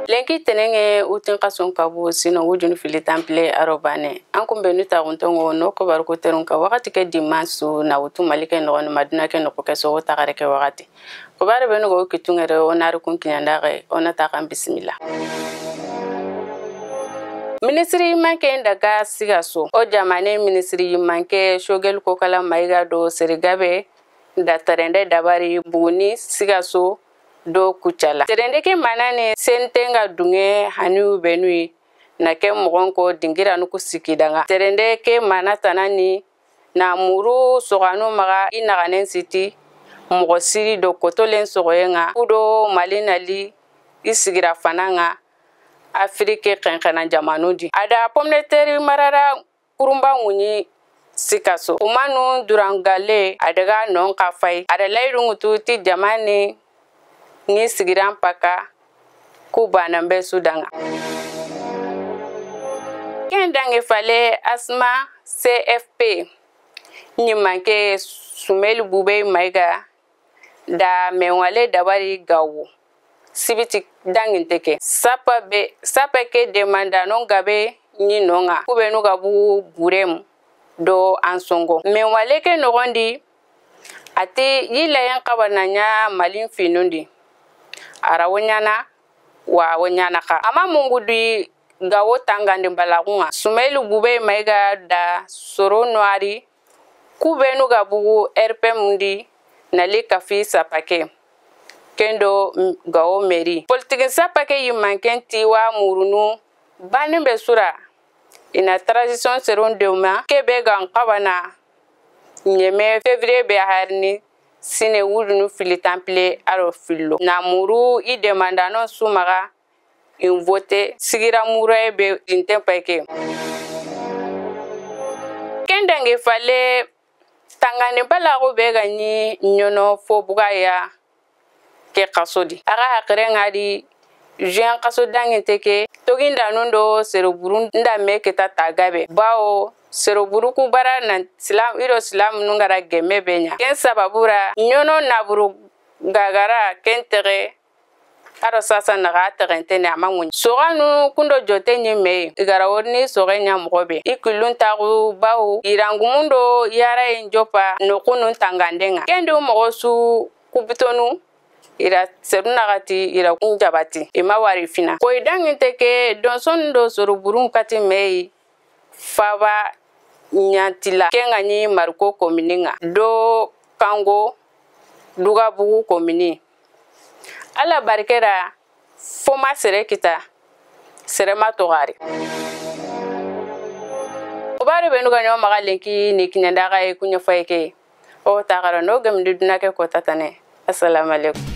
lenki tenenge utin kasun kabu sino wujun fili temple arobane ankum benu ta guntongo no ko bar ko terun ka wakati ke dimansu na utu malike no madina ke no ko keso ta gare ke wakati ko bare benu go kitungere onar kun kinyandare onata kan bismillah. Ministry manke daga sigaso o jamane ministry manke shogel ko kala maiga do serigabe da tarende dabari buni sigaso do kuchala terende ke manane sentenga dunge hanu benui na ke mogonko dingira nuku sikidanga terende ke manatanani na muru soganu maga inaganen siti mogo siri do kotolen sogoyenga udo malinali isigira fananga Afrique kenkena jamanu di ada pomme de terre marara kurumba munyi sikaso umanu durangale adaga non kafai ada lairungutu ti jamani ni sigiran paka kubana mbe sudanga kendange fale asma CFP ni manke sumeli bube maiga da menwale dabari gawo sibiti dangin teke sapa ke demanda non gabe ni nonga kubenu gabu burem do ansongo menwale ke nogondi ati yila yan kabananya malin finundi ara wonyana wa wonyana ka ama mungudi gawo tangande balagunga sumelu bube maiga da soro noari kubenu gabu RP mundi nali kafi sapake kendo gawo meri politique sapake yimankenti wa murunu banin be sura ina transition seron deuma kebe gan kabana nyeme février be harni sine wudunu fili temple aro fillo na muru I demanda non sumaga in vote sigira muru be intempeke kendange fale tangane balago be gani nyono fo bugaya ke kasodi aga hakre ngadi jean kaso dangin teke toginda nundo seroburu nda meketa tagabe bao seroburu ku bara na islam nungara gemme benya ken sababura nyono naburu gagara kentere aro sasa naga terente ne amangun soganu kundo jote nyime igara woni sogenya mogobe ikulun tagu bao irangumundo yara enjopa no kunun tangandenga kendo mogosu kubitonu ira serunagati ira kunjabati ima wari fina ko idangin teke donson do soroburun kati mei faba nyantila kengani marko komininga do kango duga bugu komini ala barkera foma sere kita sere matogari obare benu ganyo magalenki ni kinyanda ga kunya faike o tagara no gamdi dunake ko tatane assalamu alaikum